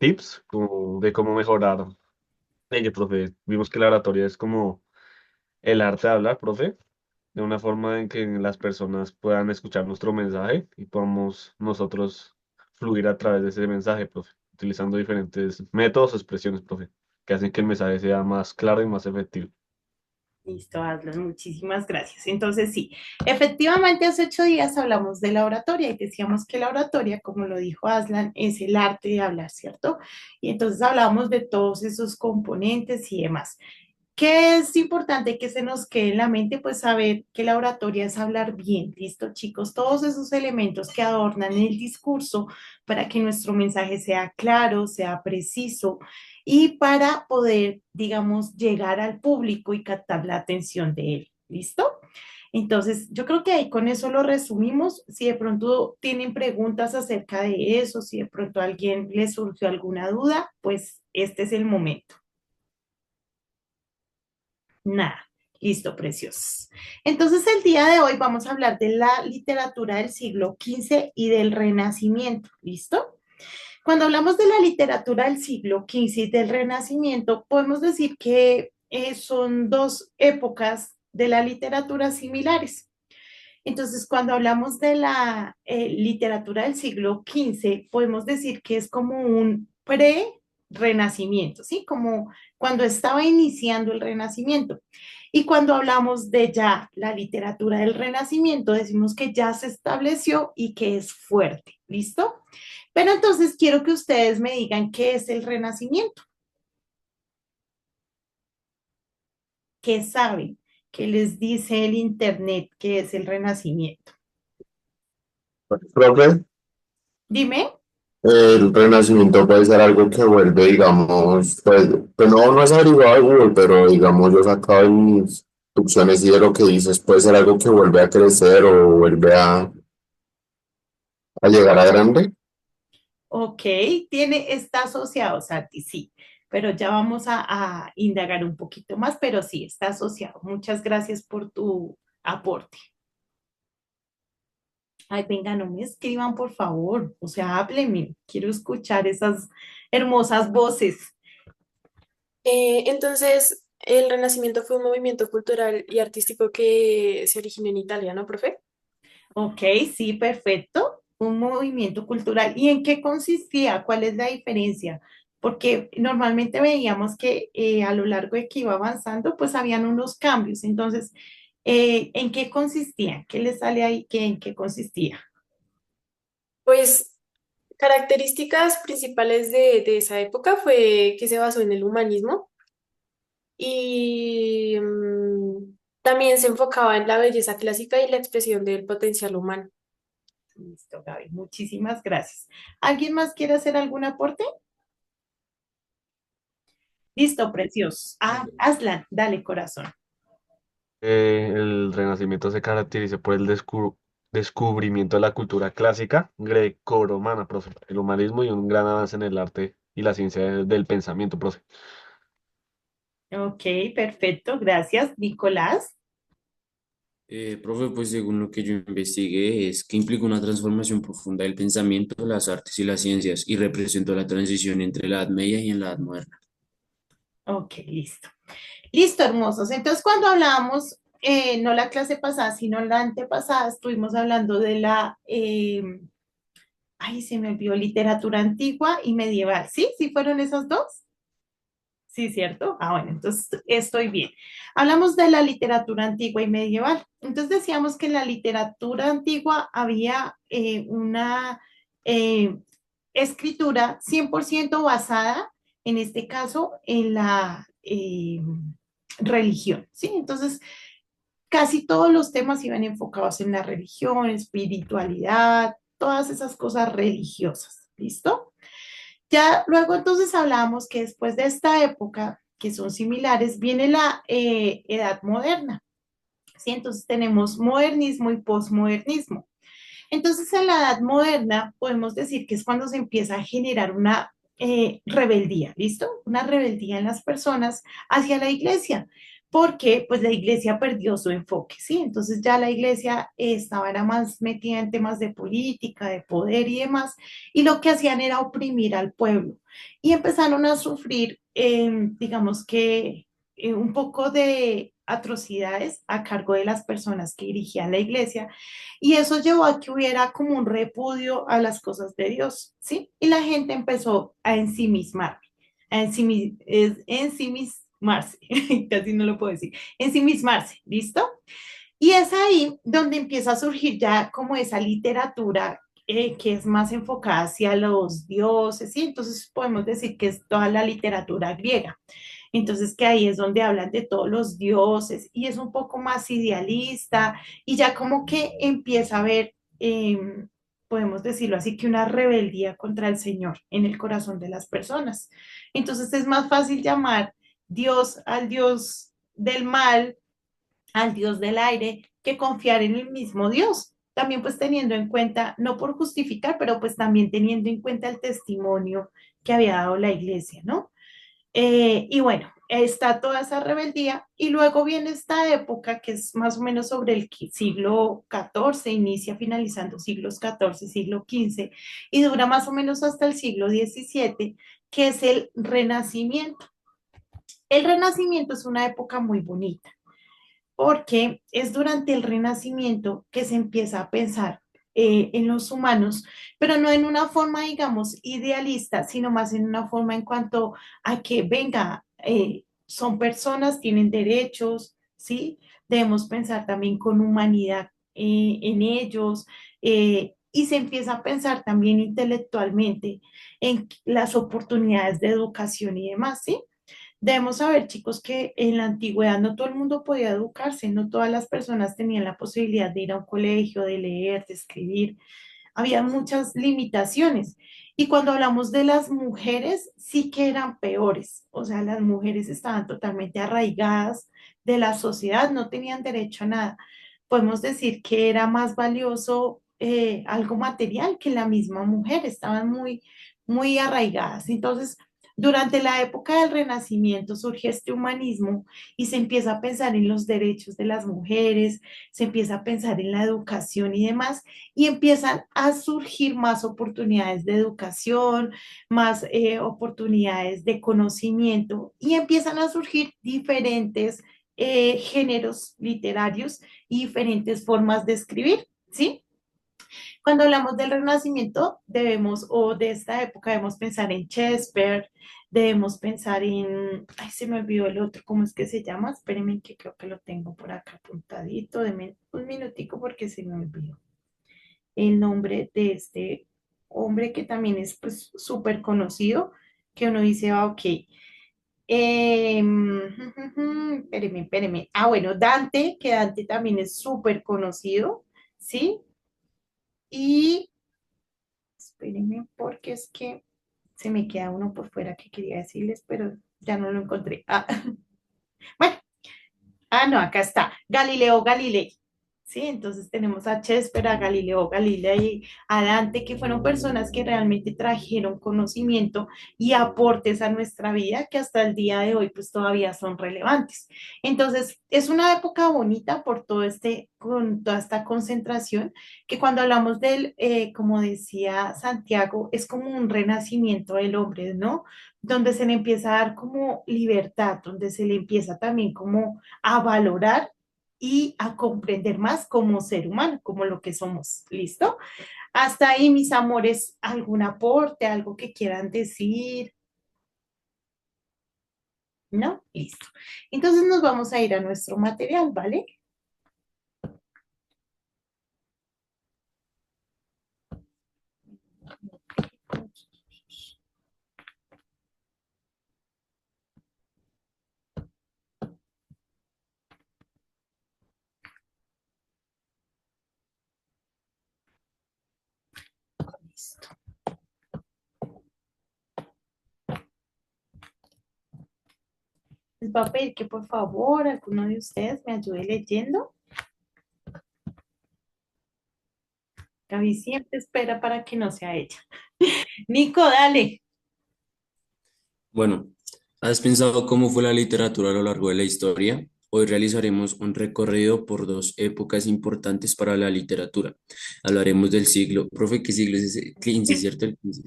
tips como de cómo mejorar ello, profe. Vimos que la oratoria es como el arte de hablar, profe, de una forma en que las personas puedan escuchar nuestro mensaje y podamos nosotros fluir a través de ese mensaje, profe, utilizando diferentes métodos o expresiones, profe, que hacen que el mensaje sea más claro y más efectivo. Listo, Aslan, muchísimas gracias. Entonces, sí, efectivamente hace 8 días hablamos de la oratoria y decíamos que la oratoria, como lo dijo Aslan, es el arte de hablar, ¿cierto? Y entonces hablamos de todos esos componentes y demás. ¿Qué es importante que se nos quede en la mente? Pues saber que la oratoria es hablar bien, ¿listo, chicos? Todos esos elementos que adornan el discurso para que nuestro mensaje sea claro, sea preciso y para poder, digamos, llegar al público y captar la atención de él, ¿listo? Entonces, yo creo que ahí con eso lo resumimos. Si de pronto tienen preguntas acerca de eso, si de pronto a alguien le surgió alguna duda, pues este es el momento. Nada. Listo, preciosos. Entonces, el día de hoy vamos a hablar de la literatura del siglo XV y del Renacimiento. ¿Listo? Cuando hablamos de la literatura del siglo XV y del Renacimiento, podemos decir que son dos épocas de la literatura similares. Entonces, cuando hablamos de la literatura del siglo XV, podemos decir que es como un pre-renacimiento, ¿sí? Como cuando estaba iniciando el Renacimiento. Y cuando hablamos de ya la literatura del Renacimiento, decimos que ya se estableció y que es fuerte, ¿listo? Pero entonces quiero que ustedes me digan qué es el Renacimiento, qué saben, qué les dice el Internet que es el Renacimiento. Profe, Dime. el renacimiento puede ser algo que vuelve, digamos, pues no es averiguado de Google, pero digamos, yo sacaba en mis instrucciones y de lo que dices, puede ser algo que vuelve a crecer o vuelve a llegar a grande. Ok, está asociado, Santi, sí, pero ya vamos a indagar un poquito más, pero sí, está asociado. Muchas gracias por tu aporte. Ay, venga, no me escriban, por favor, o sea, háblenme, quiero escuchar esas hermosas voces. Entonces, el Renacimiento fue un movimiento cultural y artístico que se originó en Italia, ¿no, profe? Ok, sí, perfecto. Un movimiento cultural. ¿Y en qué consistía? ¿Cuál es la diferencia? Porque normalmente veíamos que a lo largo de que iba avanzando, pues habían unos cambios. Entonces, ¿en qué consistía? ¿Qué le sale ahí? ¿En qué consistía? Pues características principales de esa época fue que se basó en el humanismo y también se enfocaba en la belleza clásica y la expresión del potencial humano. Listo, Gaby. Muchísimas gracias. ¿Alguien más quiere hacer algún aporte? Listo, preciosos. Ah, Aslan, dale, corazón. El Renacimiento se caracteriza por el descubrimiento de la cultura clásica greco-romana, profe, el humanismo y un gran avance en el arte y la ciencia del pensamiento, profe. Ok, perfecto. Gracias, Nicolás. Profe, pues según lo que yo investigué, es que implica una transformación profunda del pensamiento, las artes y las ciencias y representó la transición entre la Edad Media y en la Edad Moderna. Ok, listo. Listo, hermosos. Entonces, cuando hablábamos, no la clase pasada, sino la antepasada, estuvimos hablando de ay, se me olvidó, literatura antigua y medieval. ¿Sí? ¿Sí fueron esas dos? Sí, ¿cierto? Ah, bueno, entonces estoy bien. Hablamos de la literatura antigua y medieval. Entonces decíamos que en la literatura antigua había una eh, escritura 100% basada, en este caso, en la religión, ¿sí? Entonces, casi todos los temas iban enfocados en la religión, espiritualidad, todas esas cosas religiosas, ¿listo? Ya luego entonces hablábamos que después de esta época, que son similares, viene la edad moderna, ¿sí? Entonces tenemos modernismo y posmodernismo. Entonces en la edad moderna podemos decir que es cuando se empieza a generar una rebeldía, ¿listo? Una rebeldía en las personas hacia la iglesia. porque pues la iglesia perdió su enfoque, ¿sí? Entonces ya la iglesia estaba era más metida en temas de política, de poder y demás, y lo que hacían era oprimir al pueblo. Y empezaron a sufrir, digamos que, un poco de atrocidades a cargo de las personas que dirigían la iglesia, y eso llevó a que hubiera como un repudio a las cosas de Dios, ¿sí? Y la gente empezó a ensimismar, ensimismarse, casi no lo puedo decir, ensimismarse, ¿listo? Y es ahí donde empieza a surgir ya como esa literatura que es más enfocada hacia los dioses, ¿sí? Entonces podemos decir que es toda la literatura griega. Entonces que ahí es donde hablan de todos los dioses y es un poco más idealista y ya como que empieza a haber, podemos decirlo así, que una rebeldía contra el Señor en el corazón de las personas. Entonces es más fácil llamar Dios al Dios del mal, al Dios del aire, que confiar en el mismo Dios. También pues teniendo en cuenta, no por justificar, pero pues también teniendo en cuenta el testimonio que había dado la iglesia, ¿no? Y bueno, está toda esa rebeldía y luego viene esta época que es más o menos sobre el siglo XIV, inicia finalizando siglos XIV, siglo XV y dura más o menos hasta el siglo XVII, que es el Renacimiento. El Renacimiento es una época muy bonita porque es durante el Renacimiento que se empieza a pensar en los humanos, pero no en una forma, digamos, idealista, sino más en una forma en cuanto a que, venga, son personas, tienen derechos, ¿sí? Debemos pensar también con humanidad en ellos. Y se empieza a pensar también intelectualmente en las oportunidades de educación y demás, ¿sí? Debemos saber, chicos, que en la antigüedad no todo el mundo podía educarse, no todas las personas tenían la posibilidad de ir a un colegio, de leer, de escribir. Había muchas limitaciones. Y cuando hablamos de las mujeres, sí que eran peores. O sea, las mujeres estaban totalmente arraigadas de la sociedad, no tenían derecho a nada. Podemos decir que era más valioso algo material que la misma mujer, estaban muy arraigadas. Entonces, durante la época del Renacimiento surge este humanismo y se empieza a pensar en los derechos de las mujeres, se empieza a pensar en la educación y demás, y empiezan a surgir más oportunidades de educación, más oportunidades de conocimiento y empiezan a surgir diferentes géneros literarios y diferentes formas de escribir, ¿sí? Cuando hablamos del Renacimiento, debemos, o de esta época, debemos pensar en Shakespeare, debemos pensar en, ay, se me olvidó el otro, ¿cómo es que se llama? Espérenme que creo que lo tengo por acá apuntadito, deme un minutico porque se me olvidó el nombre de este hombre que también es pues súper conocido, que uno dice, ah, ok. Espéreme. Ah, bueno, Dante, que Dante también es súper conocido, ¿sí? Y espérenme porque es que se me queda uno por fuera que quería decirles, pero ya no lo encontré. Ah, bueno, no, acá está. Galileo Galilei. Sí, entonces tenemos a Shakespeare, a Galileo Galilei, a Dante, que fueron personas que realmente trajeron conocimiento y aportes a nuestra vida que hasta el día de hoy pues todavía son relevantes. Entonces, es una época bonita por todo con toda esta concentración, que cuando hablamos del, como decía Santiago, es como un renacimiento del hombre, ¿no? Donde se le empieza a dar como libertad, donde se le empieza también como a valorar y a comprender más como ser humano, como lo que somos. ¿Listo? Hasta ahí, mis amores, ¿algún aporte, algo que quieran decir? ¿No? Listo. Entonces nos vamos a ir a nuestro material, ¿vale? Listo. Les voy a pedir que por favor alguno de ustedes me ayude leyendo. Gaby siempre espera para que no sea ella. Nico, dale. Bueno, ¿has pensado cómo fue la literatura a lo largo de la historia? Hoy realizaremos un recorrido por dos épocas importantes para la literatura. Hablaremos del siglo, profe, ¿qué siglo es ese? 15, ¿cierto? El 15.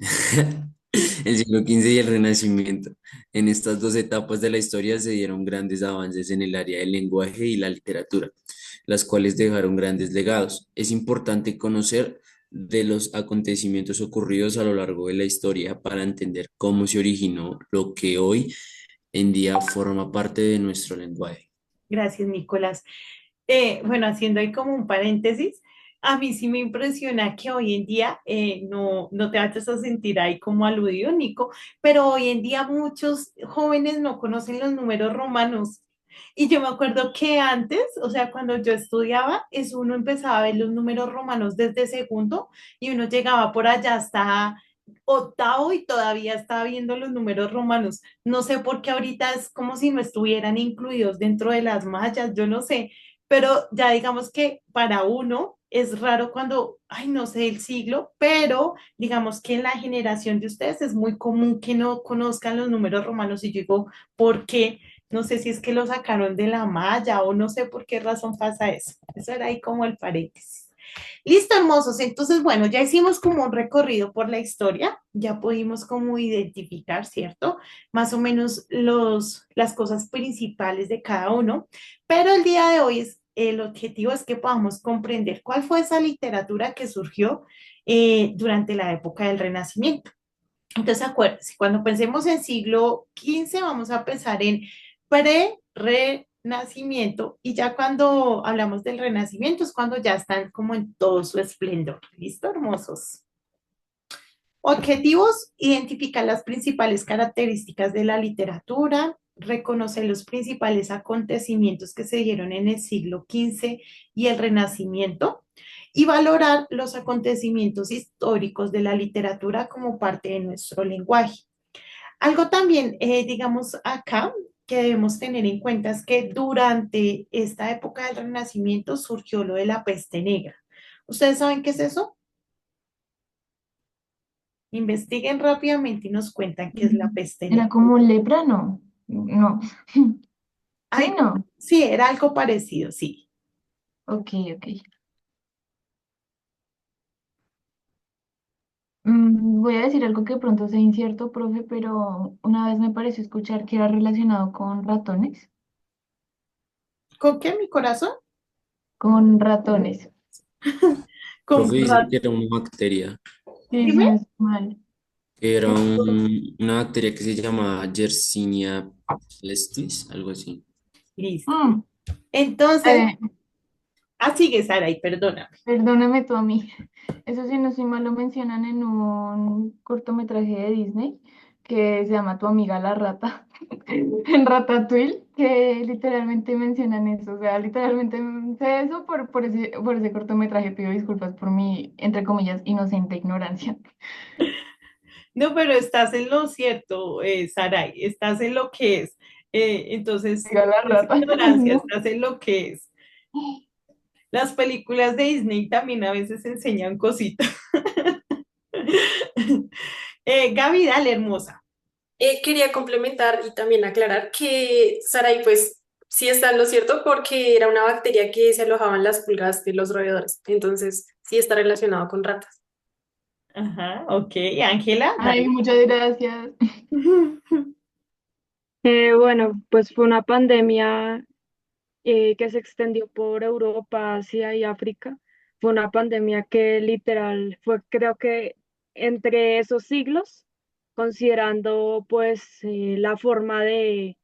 El siglo XV y el Renacimiento. En estas dos etapas de la historia se dieron grandes avances en el área del lenguaje y la literatura, las cuales dejaron grandes legados. Es importante conocer de los acontecimientos ocurridos a lo largo de la historia para entender cómo se originó lo que hoy en día forma parte de nuestro lenguaje. Gracias, Nicolás. Bueno, haciendo ahí como un paréntesis, a mí sí me impresiona que hoy en día, no te vayas a sentir ahí como aludido, Nico, pero hoy en día muchos jóvenes no conocen los números romanos. Y yo me acuerdo que antes, o sea, cuando yo estudiaba, eso uno empezaba a ver los números romanos desde segundo y uno llegaba por allá hasta octavo y todavía estaba viendo los números romanos. No sé por qué ahorita es como si no estuvieran incluidos dentro de las mallas, yo no sé, pero ya digamos que para uno es raro cuando, ay, no sé el siglo, pero digamos que en la generación de ustedes es muy común que no conozcan los números romanos y yo digo, ¿por qué? No sé si es que lo sacaron de la malla o no sé por qué razón pasa eso. Eso era ahí como el paréntesis. Listo, hermosos. Entonces, bueno, ya hicimos como un recorrido por la historia, ya pudimos como identificar, ¿cierto? Más o menos las cosas principales de cada uno, pero el día de hoy el objetivo es que podamos comprender cuál fue esa literatura que surgió durante la época del Renacimiento. Entonces, acuérdense, cuando pensemos en siglo XV, vamos a pensar en pre-renacimiento y ya cuando hablamos del renacimiento es cuando ya están como en todo su esplendor. ¿Listo, hermosos? Objetivos, identificar las principales características de la literatura, reconocer los principales acontecimientos que se dieron en el siglo XV y el Renacimiento y valorar los acontecimientos históricos de la literatura como parte de nuestro lenguaje. Algo también, digamos, acá que debemos tener en cuenta es que durante esta época del Renacimiento surgió lo de la peste negra. ¿Ustedes saben qué es eso? Investiguen rápidamente y nos cuentan qué es la peste Era negra. como lepra, no. No. Sí, Ay, no. sí, era algo parecido, sí. Ok, ok. Voy a decir algo que de pronto sea incierto, profe, pero una vez me pareció escuchar que era relacionado con ratones. ¿Con qué, mi corazón? Con ratones. Con Profe dice rat. que era una bacteria, Sí, sí, Dime. no es mal. que era una bacteria que se llama Yersinia pestis, algo así. Listo. Mm, Entonces, eh, sigue, Sara, y perdóname. Perdóname tú a mí. Eso sí, no estoy mal, lo mencionan en un cortometraje de Disney que se llama Tu amiga la rata, en Ratatouille, que literalmente mencionan eso. O sea, literalmente sé eso por ese cortometraje. Pido disculpas por mi, entre comillas, inocente ignorancia. No, pero estás en lo cierto, Saray, estás en lo que es. Entonces, Amiga la no es rata. ignorancia, No. estás en lo que es. Las películas de Disney también a veces enseñan cositas. Gaby, dale, hermosa. Quería complementar y también aclarar que Sarai, pues sí está en lo cierto porque era una bacteria que se alojaba en las pulgas de los roedores. Entonces, sí está relacionado con ratas. Ajá, ok. Ángela, Ay, dale. muchas gracias. Bueno, pues fue una pandemia que se extendió por Europa, Asia y África. Fue una pandemia que literal fue, creo que entre esos siglos, considerando pues la forma de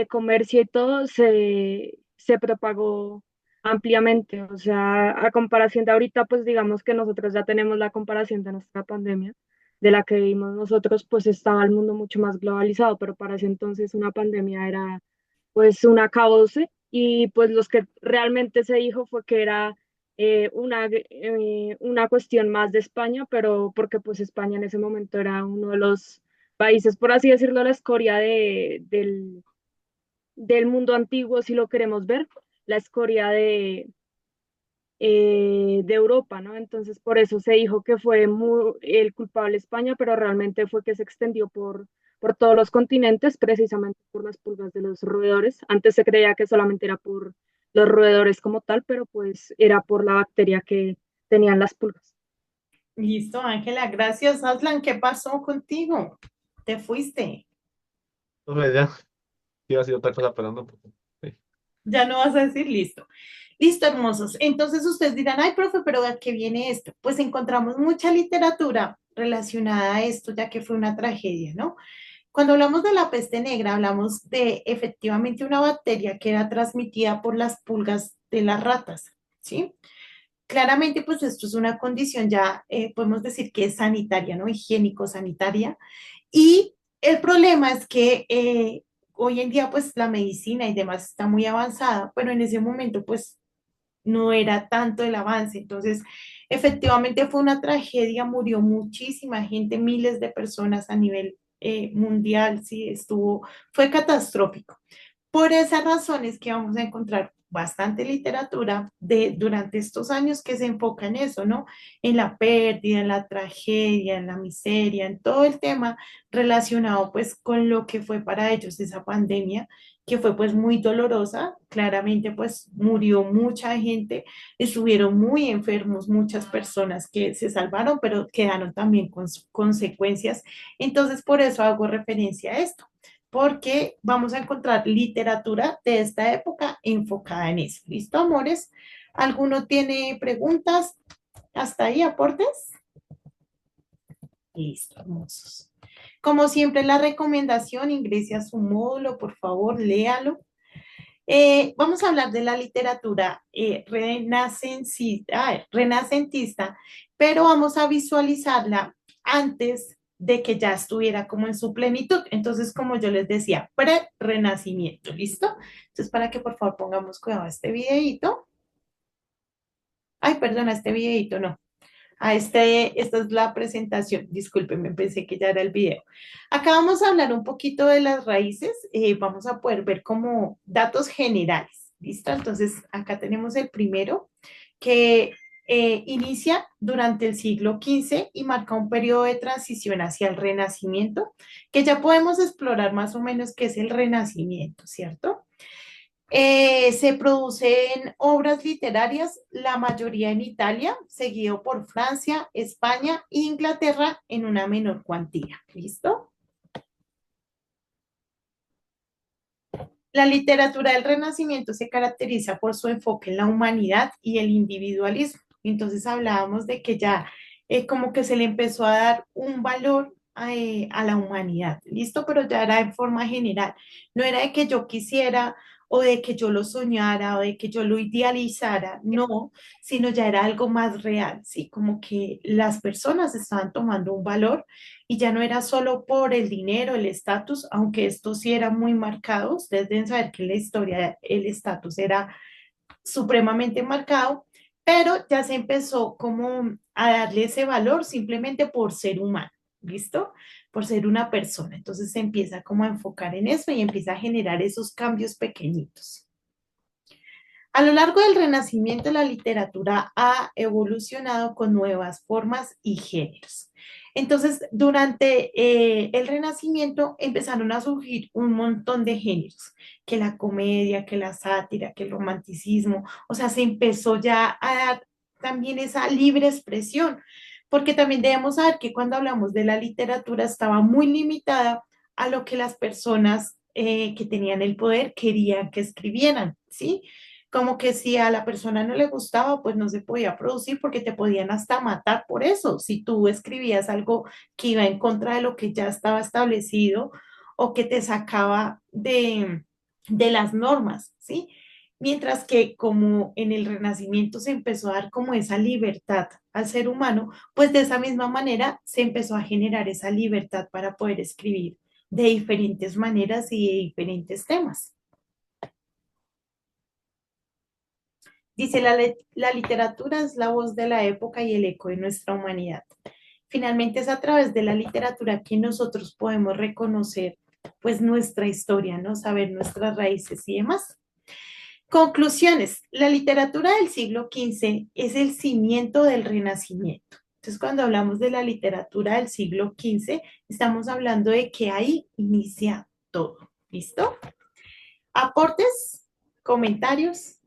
comercio y todo, se propagó ampliamente. O sea, a comparación de ahorita, pues digamos que nosotros ya tenemos la comparación de nuestra pandemia, de la que vivimos nosotros, pues estaba el mundo mucho más globalizado, pero para ese entonces una pandemia era pues un acabose y pues los que realmente se dijo fue que era una cuestión más de España, pero porque pues España en ese momento era uno de los países, por así decirlo, la escoria del mundo antiguo, si lo queremos ver, la escoria de Europa, ¿no? Entonces, por eso se dijo que fue el culpable España, pero realmente fue que se extendió por todos los continentes, precisamente por las pulgas de los roedores. Antes se creía que solamente era por los roedores como tal, pero pues era por la bacteria que tenían las pulgas. Listo, Ángela, gracias. Aslan, ¿qué pasó contigo? Te fuiste. Profe, ya, iba a decir otra cosa, pero no. Sí. Ya no vas a decir listo. Listo, hermosos. Entonces ustedes dirán, ay, profe, pero ¿a qué viene esto? Pues encontramos mucha literatura relacionada a esto, ya que fue una tragedia, ¿no? Cuando hablamos de la peste negra, hablamos de efectivamente una bacteria que era transmitida por las pulgas de las ratas, ¿sí? Claramente, pues esto es una condición ya, podemos decir que es sanitaria, ¿no? Higiénico-sanitaria. Y el problema es que hoy en día, pues la medicina y demás está muy avanzada, pero en ese momento, pues no era tanto el avance. Entonces, efectivamente fue una tragedia, murió muchísima gente, miles de personas a nivel mundial, sí, fue catastrófico. Por esas razones que vamos a encontrar bastante literatura durante estos años que se enfoca en eso, ¿no? En la pérdida, en la tragedia, en la miseria, en todo el tema relacionado pues con lo que fue para ellos esa pandemia, que fue pues muy dolorosa. Claramente pues murió mucha gente, estuvieron muy enfermos muchas personas que se salvaron, pero quedaron también con consecuencias. Entonces por eso hago referencia a esto, porque vamos a encontrar literatura de esta época enfocada en eso. ¿Listo, amores? ¿Alguno tiene preguntas? ¿Hasta ahí aportes? Listo, hermosos. Como siempre, la recomendación, ingrese a su módulo, por favor, léalo. Vamos a hablar de la literatura renacentista, pero vamos a visualizarla antes de que ya estuviera como en su plenitud. Entonces, como yo les decía, pre-renacimiento, ¿listo? Entonces, para que por favor pongamos cuidado a este videito. Ay, perdona, este videito no. Esta es la presentación. Discúlpenme, pensé que ya era el video. Acá vamos a hablar un poquito de las raíces. Vamos a poder ver como datos generales. ¿Listo? Entonces, acá tenemos el primero que inicia durante el siglo XV y marca un periodo de transición hacia el Renacimiento, que ya podemos explorar más o menos qué es el Renacimiento, ¿cierto? Se producen obras literarias, la mayoría en Italia, seguido por Francia, España e Inglaterra en una menor cuantía. ¿Listo? La literatura del Renacimiento se caracteriza por su enfoque en la humanidad y el individualismo. Entonces hablábamos de que ya como que se le empezó a dar un valor a la humanidad, ¿listo? Pero ya era en forma general. No era de que yo quisiera o de que yo lo soñara o de que yo lo idealizara, no, sino ya era algo más real, ¿sí? Como que las personas estaban tomando un valor y ya no era solo por el dinero, el estatus, aunque esto sí era muy marcado. Ustedes deben saber que en la historia el estatus era supremamente marcado, pero ya se empezó como a darle ese valor simplemente por ser humano, ¿listo? Por ser una persona. Entonces se empieza como a enfocar en eso y empieza a generar esos cambios pequeñitos. A lo largo del Renacimiento, la literatura ha evolucionado con nuevas formas y géneros. Entonces, durante el Renacimiento empezaron a surgir un montón de géneros, que la comedia, que la sátira, que el romanticismo, o sea, se empezó ya a dar también esa libre expresión, porque también debemos saber que cuando hablamos de la literatura estaba muy limitada a lo que las personas que tenían el poder querían que escribieran, ¿sí? Como que si a la persona no le gustaba, pues no se podía producir porque te podían hasta matar por eso. Si tú escribías algo que iba en contra de lo que ya estaba establecido o que te sacaba de las normas, ¿sí? Mientras que como en el Renacimiento se empezó a dar como esa libertad al ser humano, pues de esa misma manera se empezó a generar esa libertad para poder escribir de diferentes maneras y de diferentes temas. Dice, la literatura es la voz de la época y el eco de nuestra humanidad. Finalmente es a través de la literatura que nosotros podemos reconocer pues nuestra historia, ¿no? Saber nuestras raíces y demás. Conclusiones. La literatura del siglo XV es el cimiento del Renacimiento. Entonces, cuando hablamos de la literatura del siglo XV, estamos hablando de que ahí inicia todo. ¿Listo? ¿Aportes? ¿Comentarios?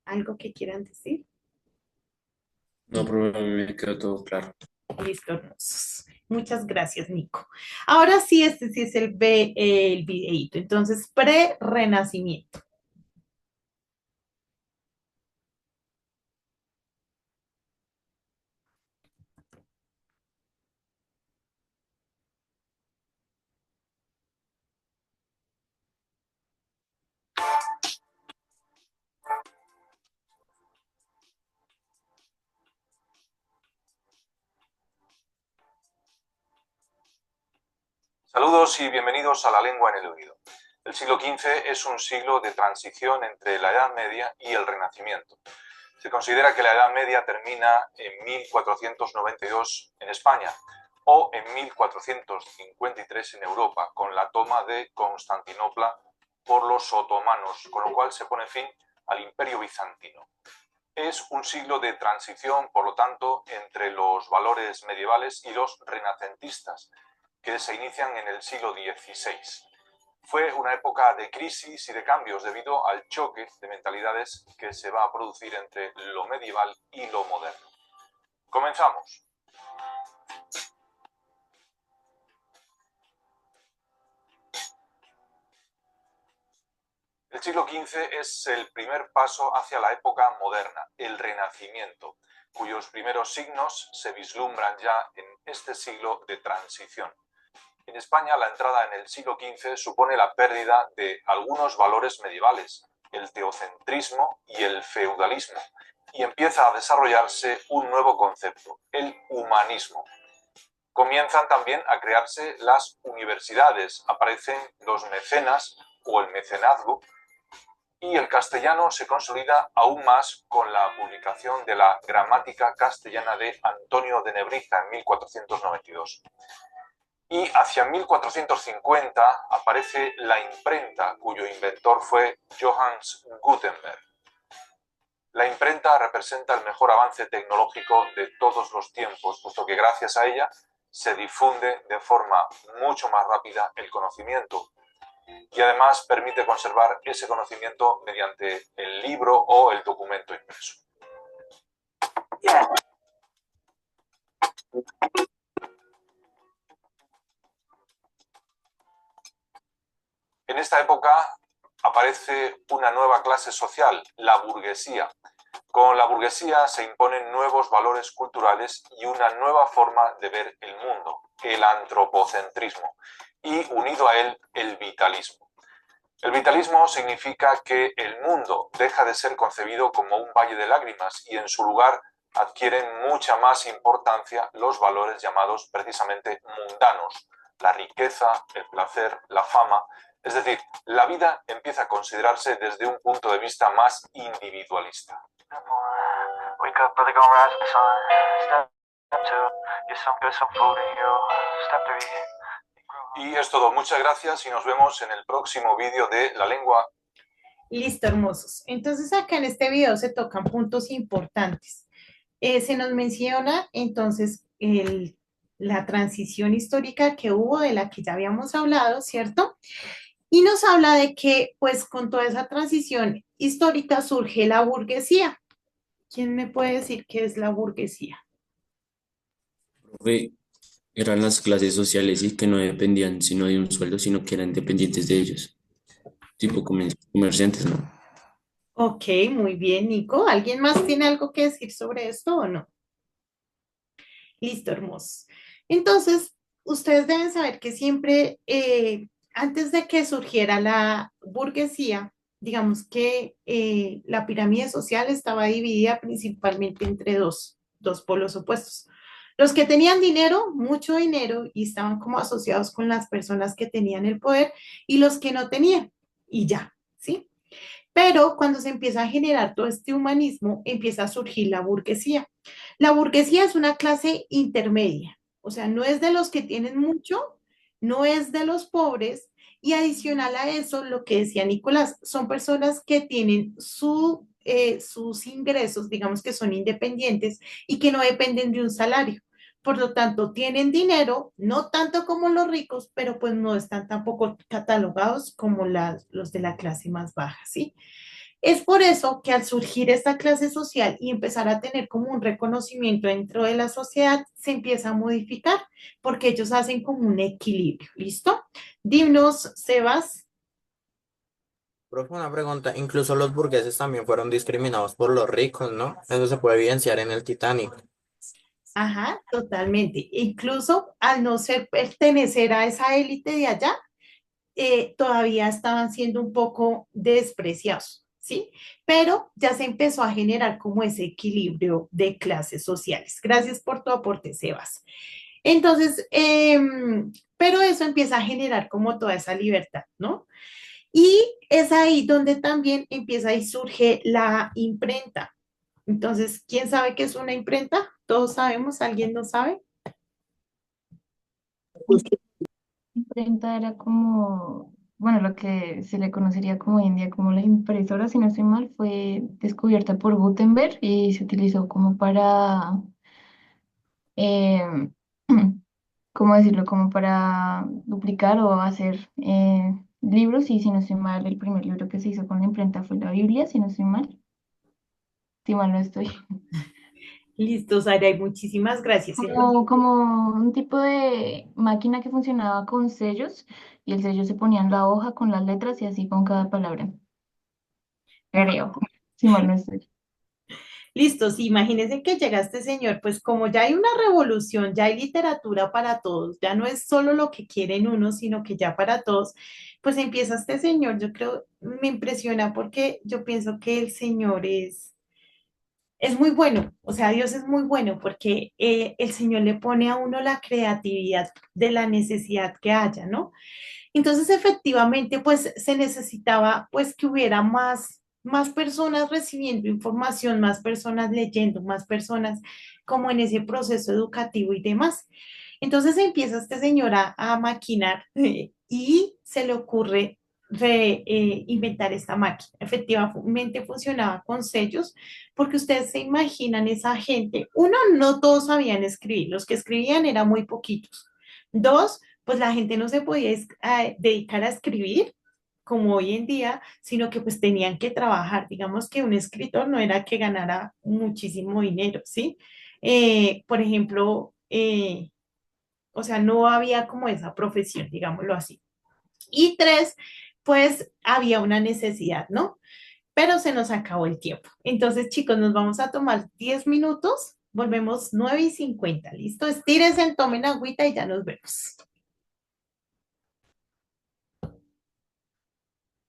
¿Algo que quieran decir? No, profe, a mí me quedó todo claro. Listo, hermosos. Muchas gracias, Nico. Ahora sí, este sí es el videíto. Entonces, pre-renacimiento. Saludos y bienvenidos a La Lengua en el Oído. El siglo XV es un siglo de transición entre la Edad Media y el Renacimiento. Se considera que la Edad Media termina en 1492 en España o en 1453 en Europa, con la toma de Constantinopla por los otomanos, con lo cual se pone fin al Imperio Bizantino. Es un siglo de transición, por lo tanto, entre los valores medievales y los renacentistas, que se inician en el siglo XVI. Fue una época de crisis y de cambios debido al choque de mentalidades que se va a producir entre lo medieval y lo moderno. Comenzamos. El siglo XV es el primer paso hacia la época moderna, el Renacimiento, cuyos primeros signos se vislumbran ya en este siglo de transición. En España, la entrada en el siglo XV supone la pérdida de algunos valores medievales, el teocentrismo y el feudalismo, y empieza a desarrollarse un nuevo concepto, el humanismo. Comienzan también a crearse las universidades, aparecen los mecenas o el mecenazgo, y el castellano se consolida aún más con la publicación de la Gramática Castellana de Antonio de Nebrija en 1492. Y hacia 1450 aparece la imprenta, cuyo inventor fue Johannes Gutenberg. La imprenta representa el mejor avance tecnológico de todos los tiempos, puesto que gracias a ella se difunde de forma mucho más rápida el conocimiento y además permite conservar ese conocimiento mediante el libro o el documento impreso. En esta época aparece una nueva clase social, la burguesía. Con la burguesía se imponen nuevos valores culturales y una nueva forma de ver el mundo, el antropocentrismo, y unido a él, el vitalismo. El vitalismo significa que el mundo deja de ser concebido como un valle de lágrimas y en su lugar adquieren mucha más importancia los valores llamados precisamente mundanos, la riqueza, el placer, la fama. Es decir, la vida empieza a considerarse desde un punto de vista más individualista. Y es todo, muchas gracias y nos vemos en el próximo vídeo de La Lengua. Listo, hermosos. Entonces acá en este video se tocan puntos importantes. Se nos menciona entonces la transición histórica que hubo, de la que ya habíamos hablado, ¿cierto? Y nos habla de que, pues, con toda esa transición histórica surge la burguesía. ¿Quién me puede decir qué es la burguesía? Profe, eran las clases sociales y que no dependían sino de un sueldo, sino que eran dependientes de ellos, tipo comerciantes, ¿no? Ok, muy bien, Nico. ¿Alguien más tiene algo que decir sobre esto o no? Listo, hermoso. Entonces, ustedes deben saber que siempre, antes de que surgiera la burguesía, digamos que la pirámide social estaba dividida principalmente entre dos polos opuestos. Los que tenían dinero, mucho dinero, y estaban como asociados con las personas que tenían el poder, y los que no tenían, y ya, ¿sí? Pero cuando se empieza a generar todo este humanismo, empieza a surgir la burguesía. La burguesía es una clase intermedia, o sea, no es de los que tienen mucho, no es de los pobres. Y adicional a eso, lo que decía Nicolás, son personas que tienen sus ingresos, digamos que son independientes y que no dependen de un salario. Por lo tanto, tienen dinero, no tanto como los ricos, pero pues no están tampoco catalogados como los de la clase más baja, ¿sí? Es por eso que al surgir esta clase social y empezar a tener como un reconocimiento dentro de la sociedad, se empieza a modificar, porque ellos hacen como un equilibrio, ¿listo? Dinos, Sebas. Profe, una pregunta, incluso los burgueses también fueron discriminados por los ricos, ¿no? Eso se puede evidenciar en el Titanic. Ajá, totalmente. Incluso al no ser pertenecer a esa élite de allá, todavía estaban siendo un poco despreciados, ¿sí? Pero ya se empezó a generar como ese equilibrio de clases sociales. Gracias por tu aporte, Sebas. Entonces, pero eso empieza a generar como toda esa libertad, ¿no? Y es ahí donde también empieza y surge la imprenta. Entonces, ¿quién sabe qué es una imprenta? Todos sabemos, ¿alguien no sabe? Imprenta era como, bueno, lo que se le conocería como hoy en día como la impresora, si no estoy mal, fue descubierta por Gutenberg y se utilizó como para, eh, ¿cómo decirlo? Como para duplicar o hacer libros y si no estoy mal, el primer libro que se hizo con la imprenta fue la Biblia, si no estoy mal. Si mal no estoy. Listo, Sara, y muchísimas gracias. Entonces, Como un tipo de máquina que funcionaba con sellos y el sello se ponía en la hoja con las letras y así con cada palabra. Creo, si mal no estoy. listo, sí, imagínense que llega este señor, pues como ya hay una revolución, ya hay literatura para todos, ya no es solo lo que quieren unos, sino que ya para todos, pues empieza este señor, yo creo, me impresiona porque yo pienso que el señor es muy bueno, o sea, Dios es muy bueno porque el Señor le pone a uno la creatividad de la necesidad que haya, ¿no? Entonces, efectivamente, pues se necesitaba pues que hubiera más personas recibiendo información, más personas leyendo, más personas como en ese proceso educativo y demás. Entonces empieza este señor a maquinar y se le ocurre inventar esta máquina. Efectivamente funcionaba con sellos, porque ustedes se imaginan esa gente, uno, no todos sabían escribir, los que escribían eran muy poquitos. Dos, pues la gente no se podía dedicar a escribir como hoy en día, sino que pues tenían que trabajar. Digamos que un escritor no era que ganara muchísimo dinero, ¿sí? Por ejemplo, o sea, no había como esa profesión, digámoslo así. Y tres, pues había una necesidad, ¿no? Pero se nos acabó el tiempo. Entonces, chicos, nos vamos a tomar 10 minutos, volvemos 9:50, ¿listo? Estírense, tomen agüita y ya nos vemos.